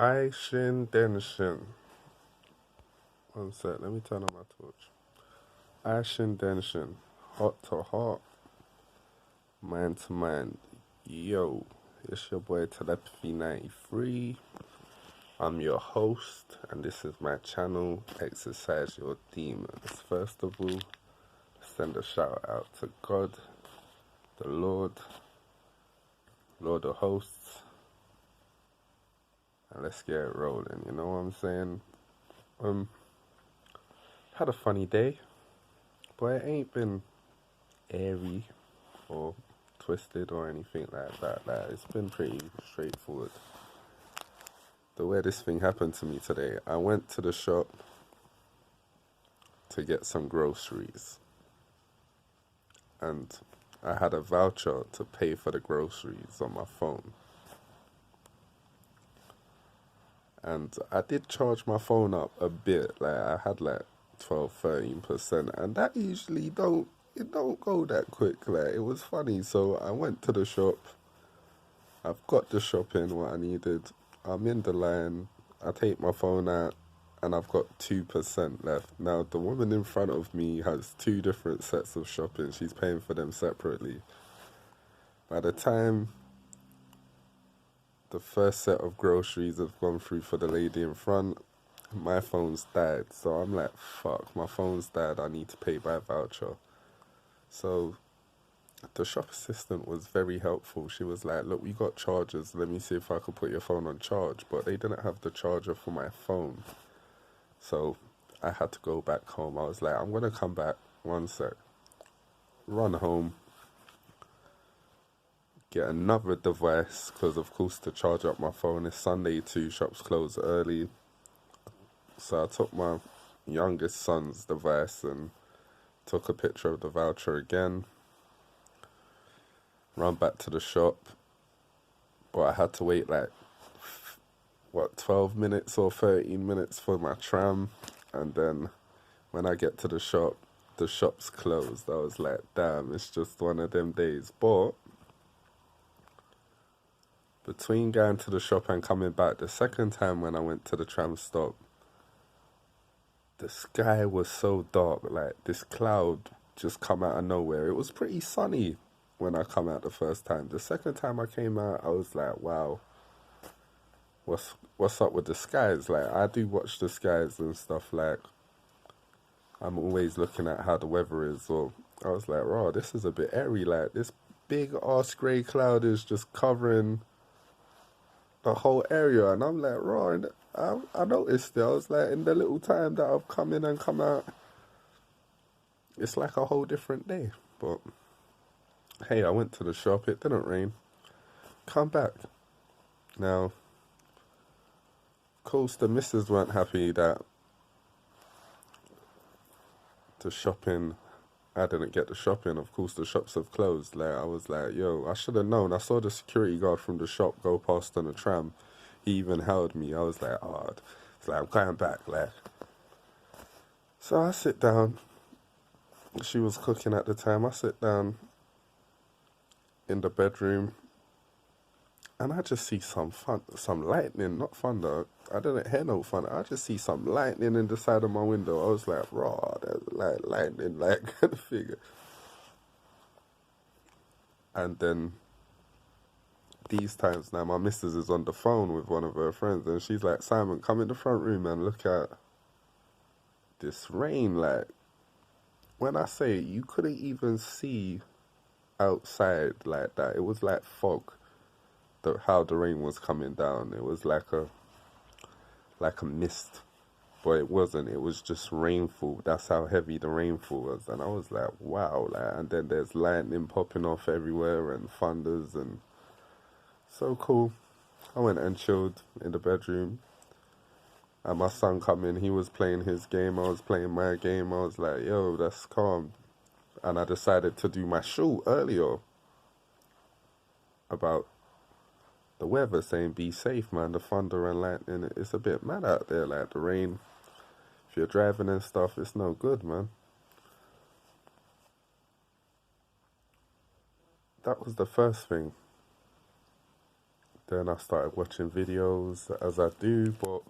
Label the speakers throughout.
Speaker 1: I shin den shin. One sec, let me turn on my torch. I shin den shin. Heart to heart, mind to mind. Yo, it's your boy Telepathy 93. I'm your host, and this is my channel, Exercise Your Demons. First of all, send a shout out to God, the Lord of hosts, and let's get it rolling, you know what I'm saying? Had a funny day, but it ain't been airy or twisted or anything like that. Like, it's been pretty straightforward. The way this thing happened to me today, I went to the shop to get some groceries, and I had a voucher to pay for the groceries on my phone. And I did charge my phone up a bit, like I had like 12-13%, and that usually don't go that quick. Like, it was funny, so I went to the shop. I've got the shopping what I needed. I'm in the line. I take my phone out, and I've got 2% left. Now the woman in front of me has two different sets of shopping. She's paying for them separately. By the time the first set of groceries have gone through for the lady in front, my phone's died. So I'm like, fuck, my phone's died. I need to pay by voucher. So the shop assistant was very helpful. She was like, look, we got chargers. Let me see if I could put your phone on charge. But they didn't have the charger for my phone. So I had to go back home. I was like, I'm going to come back. One sec. Run home. Get another device. Because, of course, to charge up my phone, it's Sunday too. Shops close early. So I took my youngest son's device and took a picture of the voucher again. Run back to the shop. But I had to wait like, 12 minutes or 13 minutes for my tram. And then when I get to the shop's closed. I was like, damn, it's just one of them days. But between going to the shop and coming back, the second time when I went to the tram stop, the sky was so dark, like this cloud just come out of nowhere. It was pretty sunny when I come out the first time. The second time I came out, I was like, wow, what's up with the skies? Like, I do watch the skies and stuff. Like, I'm always looking at how the weather is. Or I was like, raw, this is a bit airy. Like, this big arse grey cloud is just covering the whole area. And I'm like, raw, and I noticed it. I was like, in the little time that I've come in and come out, it's like a whole different day. But hey, I went to the shop. It didn't rain. Come back. Now, of course, the missus weren't happy that the shopping, I didn't get the shopping. Of course, the shops have closed. Like, I was like, yo, I should have known. I saw the security guard from the shop go past on a tram. He even held me. I was like, oh, it's like, I'm coming back. Like, so I sit down. She was cooking at the time. I sit down in the bedroom, and I just see some lightning, not thunder. I didn't hear no thunder. I just see some lightning in the side of my window. I was like, raw, there's like lightning, like the figure. And then these times now, my missus is on the phone with one of her friends, and she's like, Simon, come in the front room and look at this rain. Like, when I say it, you couldn't even see outside like that. It was like fog. How the rain was coming down, it was like a mist, but it wasn't. It was just rainfall. That's how heavy the rainfall was. And I was like, wow. Like, and then there's lightning popping off everywhere and thunders, and so cool. I went and chilled in the bedroom, and my son come in. He was playing his game, I was playing my game. I was like, yo, that's calm. And I decided to do my shoot earlier about the weather, saying be safe, man. The thunder and lightning, it's a bit mad out there. Like, the rain, if you're driving and stuff, it's no good, man. That was the first thing. Then I started watching videos as I do, but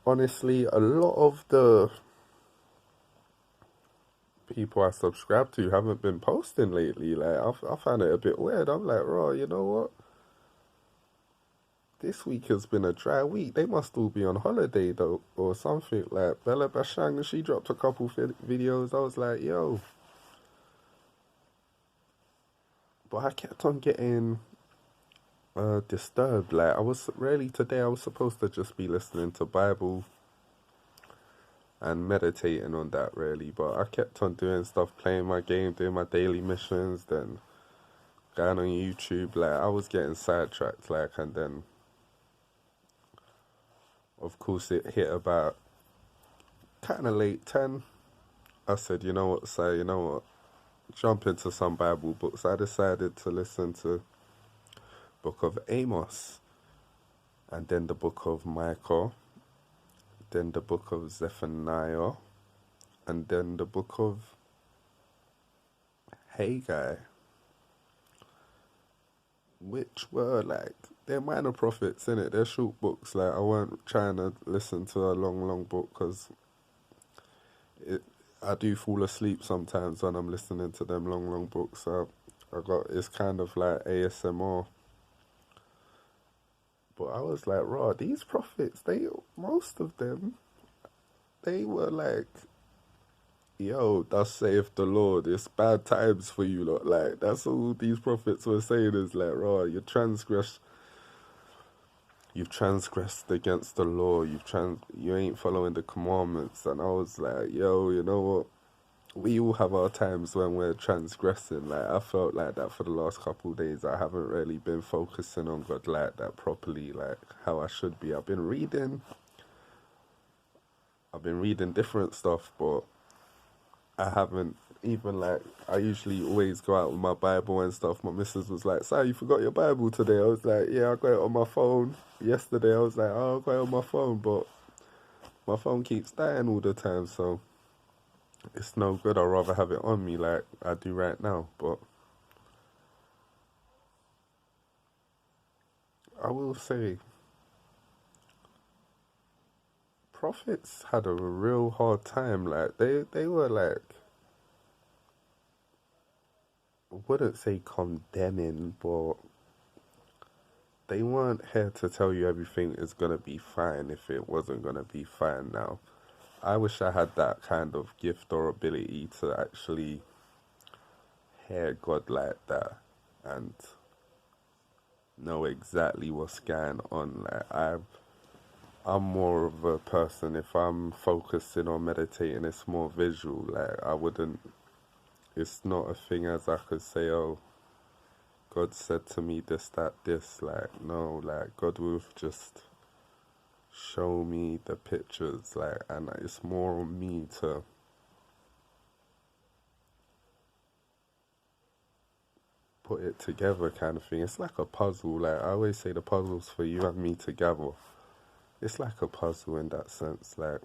Speaker 1: honestly, a lot of the people I subscribe to haven't been posting lately. Like, I found it a bit weird. I'm like, raw, you know what? This week has been a dry week. They must all be on holiday though, or something. Like Bella Bashang, she dropped a couple videos. I was like, yo, but I kept on getting disturbed. Like, I was really today. I was supposed to just be listening to Bible and meditating on that, really. But I kept on doing stuff, playing my game, doing my daily missions, then going on YouTube. Like, I was getting sidetracked. Like, and then of course it hit about kind of late 10. I said, you know what, say, you know what, jump into some Bible books. I decided to listen to book of Amos, and then the book of Micah, then the book of Zephaniah, and then the book of Haggai, which were like, they're minor prophets, innit? They're short books. Like, I weren't trying to listen to a long book, because I do fall asleep sometimes when I'm listening to them long books. So it's kind of like ASMR. But I was like, raw, these prophets, most of them, they were like, yo, thus saith the Lord, it's bad times for you lot. Like, that's all these prophets were saying, is like, raw, you've transgressed against the law, you ain't following the commandments. And I was like, yo, you know what? We all have our times when we're transgressing. Like, I felt like that for the last couple of days. I haven't really been focusing on God like that properly, like how I should be. I've been reading different stuff, but I haven't even, like, I usually always go out with my Bible and stuff. My missus was like, "Si, you forgot your Bible today." I was like, "Yeah, I got it on my phone." Yesterday I was like, "Oh, I got it on my phone," but my phone keeps dying all the time, so it's no good. I'd rather have it on me like I do right now. But I will say, prophets had a real hard time. Like, they were like, I wouldn't say condemning, but they weren't here to tell you everything is gonna be fine if it wasn't gonna be fine. Now, I wish I had that kind of gift or ability to actually hear God like that and know exactly what's going on. Like, I'm more of a person, if I'm focusing on meditating, it's more visual. Like, it's not a thing as I could say, oh, God said to me this, that, this. Like, no, like, God will just show me the pictures, like, and it's more on me to put it together, kind of thing. It's like a puzzle. Like, I always say, the puzzle's for you and me together. It's like a puzzle in that sense. Like,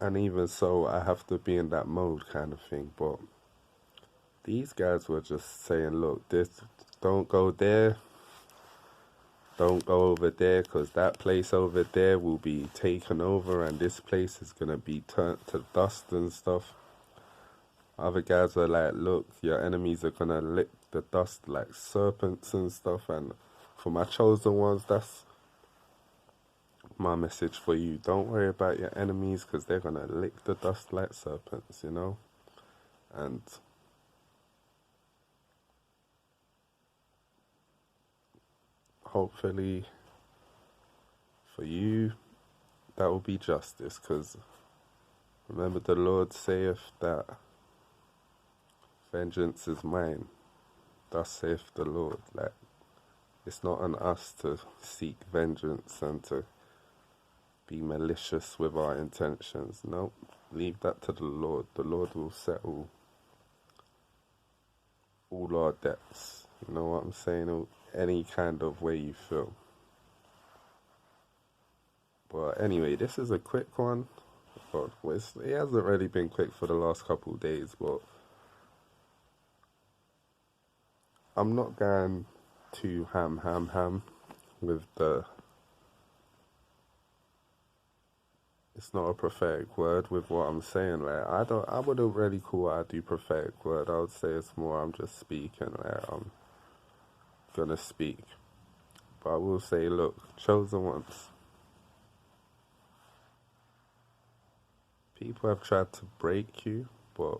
Speaker 1: and even so, I have to be in that mode, kind of thing. But these guys were just saying, look, don't go there, don't go over there, because that place over there will be taken over, and this place is going to be turned to dust and stuff. Other guys were like, look, your enemies are going to lick the dust like serpents and stuff. And for my chosen ones, that's my message for you. Don't worry about your enemies, because they're going to lick the dust like serpents, you know? And hopefully for you, that will be justice, because remember, the Lord saith that vengeance is mine, thus saith the Lord. Like, it's not on us to seek vengeance and to be malicious with our intentions. No, leave that to the Lord. The Lord will settle all our debts. You know what I'm saying? Any kind of way you feel. But anyway, this is a quick one. But it hasn't really been quick for the last couple of days, but I'm not going too ham with the. It's not a prophetic word with what I'm saying. Like I wouldn't really call what I do prophetic word. I would say it's more I'm just speaking. Like I'm gonna speak, but I will say, look, chosen ones. People have tried to break you, but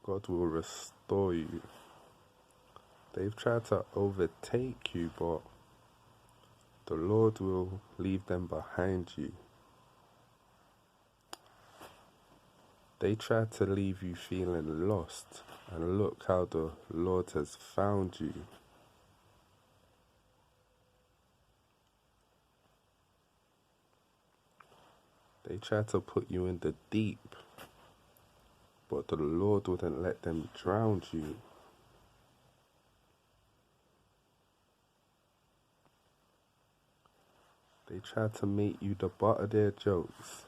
Speaker 1: God will restore you. They've tried to overtake you, but the Lord will leave them behind you. They tried to leave you feeling lost, and look how the Lord has found you. They tried to put you in the deep, but the Lord wouldn't let them drown you. They tried to make you the butt of their jokes,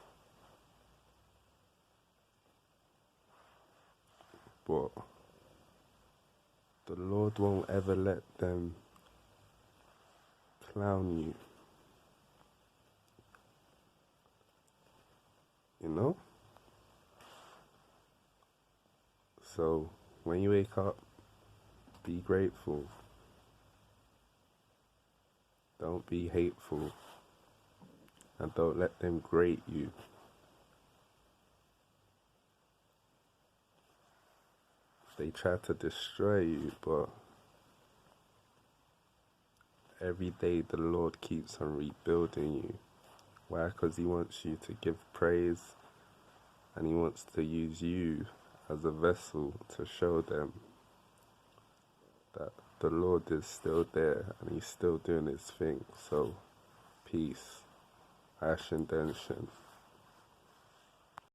Speaker 1: but the Lord won't ever let them clown you. You know? So, when you wake up, be grateful. Don't be hateful. And don't let them grate you. They try to destroy you, but every day the Lord keeps on rebuilding you. Why? Because He wants you to give praise, and He wants to use you as a vessel to show them that the Lord is still there and He's still doing His thing. So, peace, ascendention.